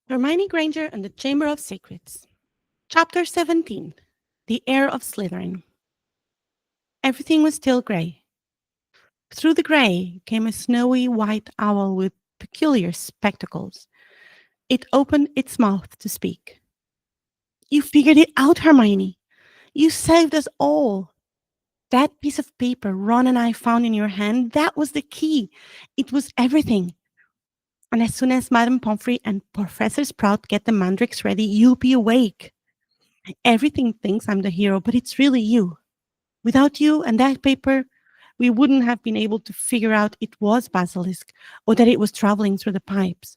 Hermione Granger and the Chamber of Secrets. Chapter 17. The Heir of Slytherin. Everything was still grey. Through the grey came a snowy white owl with peculiar spectacles. It opened its mouth to speak. You figured it out, Hermione. You saved us all. That piece of paper Ron and I found in your hand, that was the key. It was everything. And as soon as Madame Pomfrey and Professor Sprout get the mandrakes ready, you'll be awake. Everything thinks I'm the hero, but it's really you. Without you and that paper, we wouldn't have been able to figure out it was Basilisk or that it was traveling through the pipes.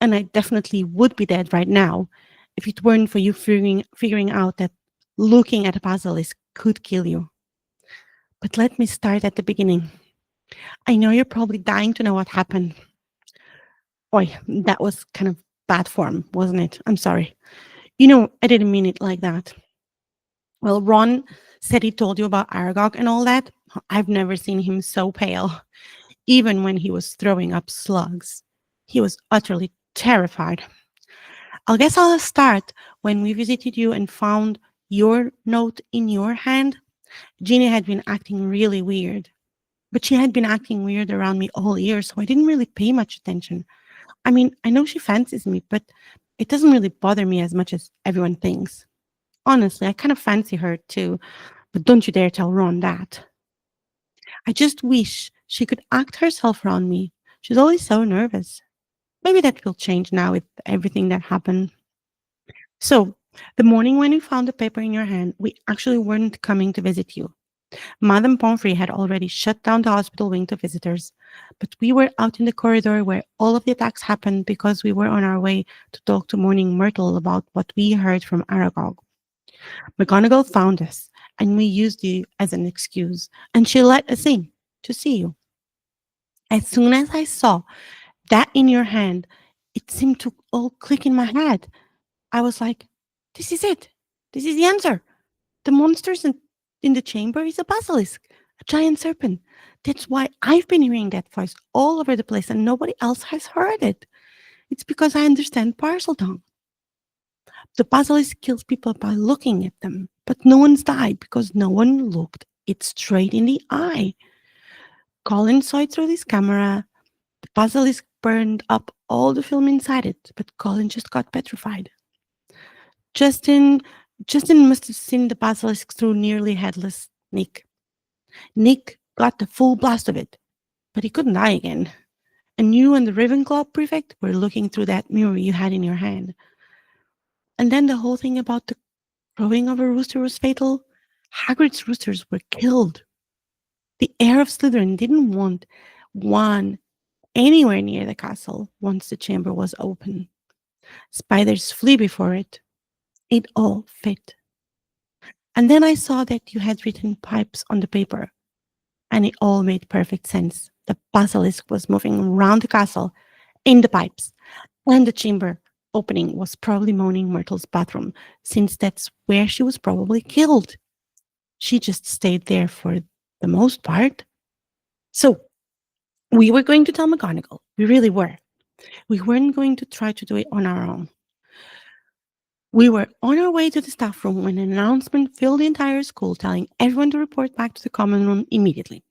And I definitely would be dead right now if it weren't for you figuring out that looking at a Basilisk could kill you. But let me start at the beginning. I know you're probably dying to know what happened. Oi, that was kind of bad form, wasn't it? I'm sorry. I didn't mean it like that. Well, Ron said he told you about Aragog and all that. I've never seen him so pale, even when he was throwing up slugs. He was utterly terrified. I guess I'll start when we visited you and found your note in your hand. Ginny had been acting really weird, but she had been acting weird around me all year, so I didn't really pay much attention. I mean, I know she fancies me, but it doesn't really bother me as much as everyone thinks. Honestly, I kind of fancy her too, but don't you dare tell Ron that. I just wish she could act herself around me. She's always so nervous. Maybe that will change now with everything that happened. So, the morning when you found the paper in your hand, we actually weren't coming to visit you. Madame Pomfrey had already shut down the hospital wing to visitors, but we were out in the corridor where all of the attacks happened because we were on our way to talk to Morning Myrtle about what we heard from Aragog. McGonagall found us, and we used you as an excuse, and she let us in to see you. As soon as I saw that in your hand, it seemed to all click in my head. I was like, this is it. This is the answer. The monsters in the chamber is a basilisk, a giant serpent. That's why I've been hearing that voice all over the place and nobody else has heard it. It's because I understand parcel tongue. The basilisk kills people by looking at them, but no one's died because no one looked it straight in the eye. Colin saw it through his camera. The basilisk burned up all the film inside it, but Colin just got petrified. Justin must have seen the basilisk through nearly headless Nick. Nick got the full blast of it, but he couldn't die again. And you and the Ravenclaw prefect were looking through that mirror you had in your hand. And then the whole thing about the crowing of a rooster was fatal. Hagrid's roosters were killed. The heir of Slytherin didn't want one anywhere near the castle once the chamber was open. Spiders flee before it. It all fit. And then I saw that you had written pipes on the paper, and it all made perfect sense. The basilisk was moving around the castle in the pipes, and the chamber opening was probably Moaning Myrtle's bathroom, since that's where she was probably killed. She just stayed there for the most part. So we were going to tell McGonagall. We really were. We weren't going to try to do it on our own. We were on our way to the staff room when an announcement filled the entire school telling everyone to report back to the common room immediately.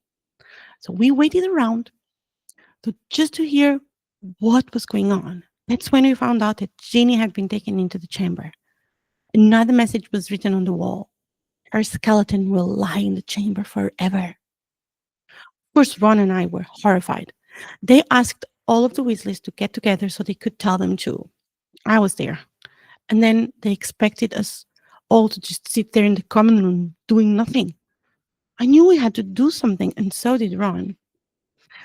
So we waited around just to hear what was going on. That's when we found out that Ginny had been taken into the chamber. Another message was written on the wall. Her skeleton will lie in the chamber forever. Of course, Ron and I were horrified. They asked all of the Weasleys to get together so they could tell them too. I was there. And then they expected us all to just sit there in the common room doing nothing. I knew we had to do something, and so did Ron.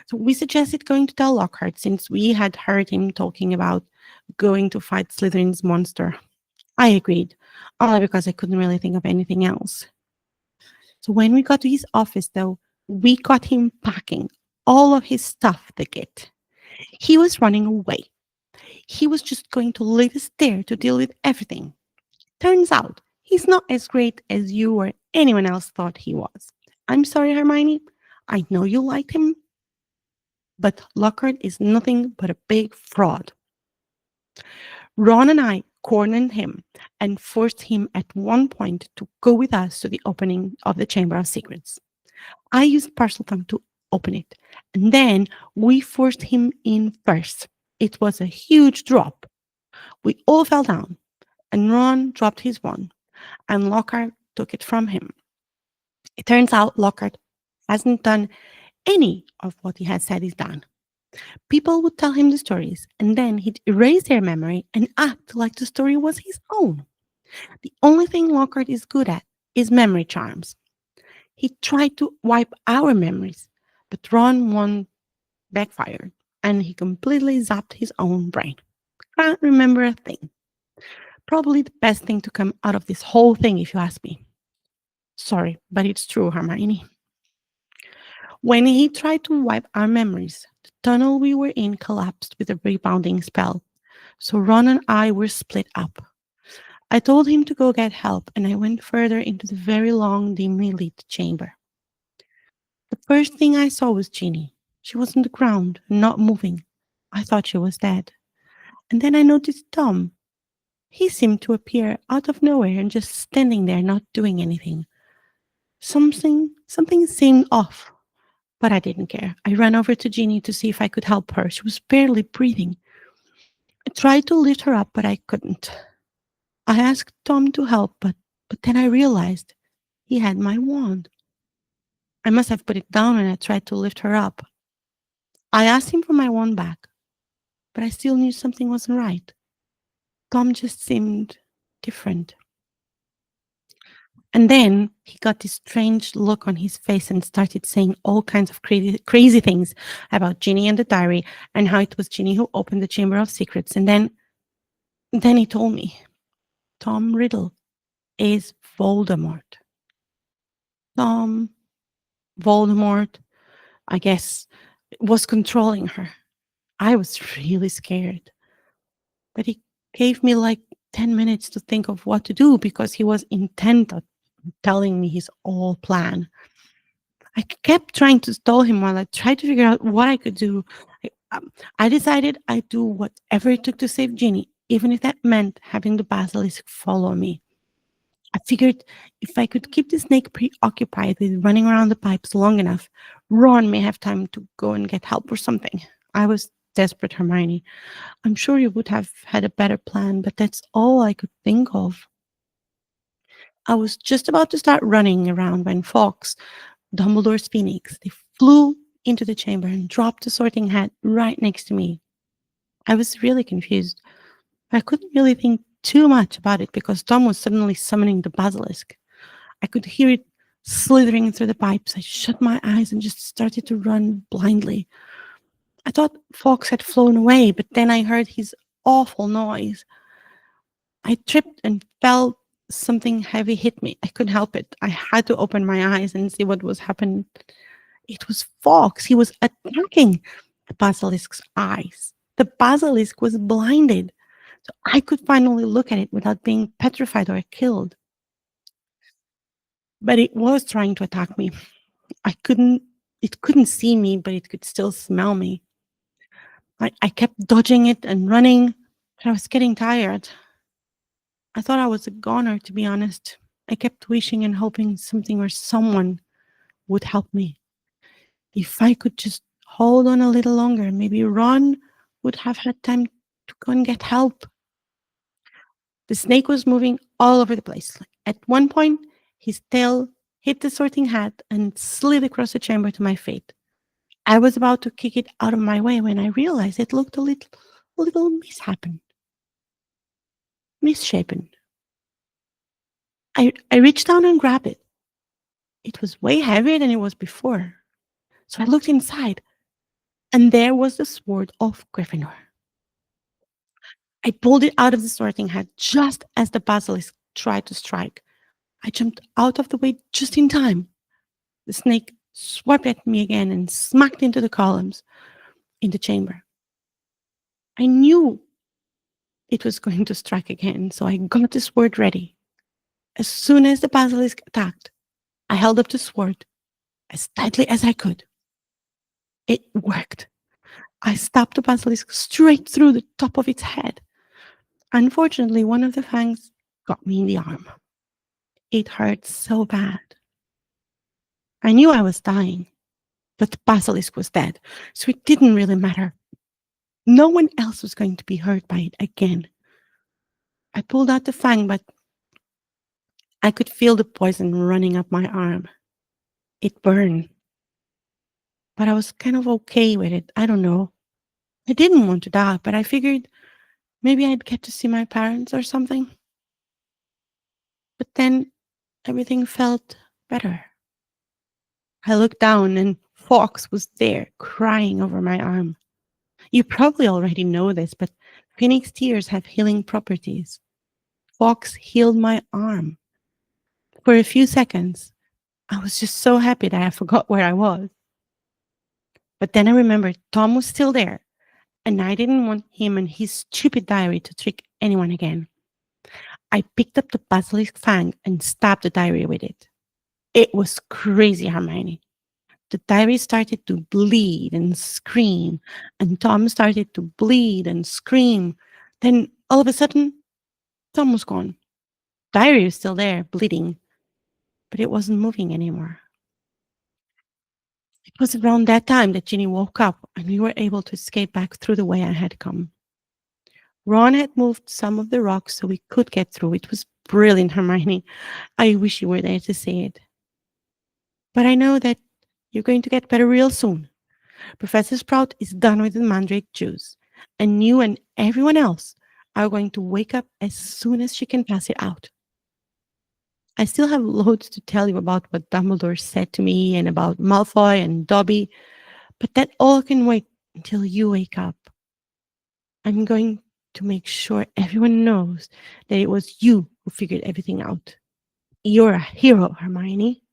So we suggested going to tell Lockhart since we had heard him talking about going to fight Slytherin's monster. I agreed, only because I couldn't really think of anything else. So when we got to his office, though, we got him packing all of his stuff to get. He was running away. He was just going to leave us there to deal with everything. Turns out, he's not as great as you or anyone else thought he was. I'm sorry, Hermione. I know you liked him, but Lockhart is nothing but a big fraud. Ron and I cornered him and forced him at one point to go with us to the opening of the Chamber of Secrets. I used Parseltongue to open it, and then we forced him in first. It was a huge drop. We all fell down, and Ron dropped his wand, and Lockhart took it from him. It turns out Lockhart hasn't done any of what he had said he's done. People would tell him the stories, and then he'd erase their memory and act like the story was his own. The only thing Lockhart is good at is memory charms. He tried to wipe our memories, but Ron won backfired, and he completely zapped his own brain. Can't remember a thing. Probably the best thing to come out of this whole thing, if you ask me. Sorry, but it's true, Hermione. When he tried to wipe our memories, the tunnel we were in collapsed with a rebounding spell, so Ron and I were split up. I told him to go get help, and I went further into the very long, dimly lit chamber. The first thing I saw was Ginny. She was on the ground, not moving. I thought she was dead. And then I noticed Tom. He seemed to appear out of nowhere and just standing there, not doing anything. Something seemed off, but I didn't care. I ran over to Ginny to see if I could help her. She was barely breathing. I tried to lift her up, but I couldn't. I asked Tom to help, but then I realized he had my wand. I must have put it down when I tried to lift her up. I asked him for my wand back, but I still knew something wasn't right. Tom just seemed different. And then he got this strange look on his face and started saying all kinds of crazy things about Ginny and the diary and how it was Ginny who opened the Chamber of Secrets. And then he told me, Tom Riddle is Voldemort. Tom Voldemort, I guess, was controlling her. I was really scared. But he gave me like 10 minutes to think of what to do because he was intent on telling me his whole plan. I kept trying to stall him while I tried to figure out what I could do. I decided I'd do whatever it took to save Ginny, even if that meant having the basilisk follow me. I figured if I could keep the snake preoccupied with running around the pipes long enough, Ron may have time to go and get help or something. I was desperate, Hermione. I'm sure you would have had a better plan, but that's all I could think of. I was just about to start running around when Fawkes, Dumbledore's phoenix, they flew into the chamber and dropped the sorting hat right next to me. I was really confused. I couldn't really think too much about it because Tom was suddenly summoning the basilisk. I could hear it slithering through the pipes. I shut my eyes and just started to run blindly. I thought Fawkes had flown away, but then I heard his awful noise. I tripped and felt something heavy hit me. I couldn't help it. I had to open my eyes and see what was happening. It was Fawkes. He was attacking the basilisk's eyes. The basilisk was blinded, so I could finally look at it without being petrified or killed. But it was trying to attack me. It couldn't see me, but it could still smell me. I kept dodging it and running, but I was getting tired. I thought I was a goner, to be honest. I kept wishing and hoping something or someone would help me. If I could just hold on a little longer, maybe Ron would have had time to go and get help. The snake was moving all over the place. At one point, his tail hit the sorting hat and slid across the chamber to my feet. I was about to kick it out of my way when I realized it looked a little misshapen. I reached down and grabbed it. It was way heavier than it was before. So I looked inside, and there was the sword of Gryffindor. I pulled it out of the sorting hat just as the basilisk tried to strike. I jumped out of the way just in time. The snake swept at me again and smacked into the columns in the chamber. I knew it was going to strike again, so I got the sword ready. As soon as the basilisk attacked, I held up the sword as tightly as I could. It worked. I stabbed the basilisk straight through the top of its head. Unfortunately, one of the fangs got me in the arm. It hurt so bad. I knew I was dying, but the basilisk was dead, so it didn't really matter. No one else was going to be hurt by it again. I pulled out the fang, but I could feel the poison running up my arm. It burned, but I was kind of okay with it. I don't know. I didn't want to die, but I figured maybe I'd get to see my parents or something. But then everything felt better. I looked down and Fox was there crying over my arm. You probably already know this, but Phoenix tears have healing properties. Fox healed my arm. For a few seconds, I was just so happy that I forgot where I was. But then I remembered Tom was still there, and I didn't want him and his stupid diary to trick anyone again. I picked up the basilisk fang and stabbed the diary with it. It was crazy, Hermione. The diary started to bleed and scream, and Tom started to bleed and scream. Then all of a sudden, Tom was gone. Diary was still there, bleeding, but it wasn't moving anymore. It was around that time that Ginny woke up and we were able to escape back through the way I had come. Ron had moved some of the rocks so we could get through. It was brilliant, Hermione. I wish you were there to see it. But I know that you're going to get better real soon. Professor Sprout is done with the mandrake juice, and you and everyone else are going to wake up as soon as she can pass it out. I still have loads to tell you about what Dumbledore said to me and about Malfoy and Dobby, but that all can wait until you wake up. I'm going to make sure everyone knows that it was you who figured everything out. You're a hero, Hermione.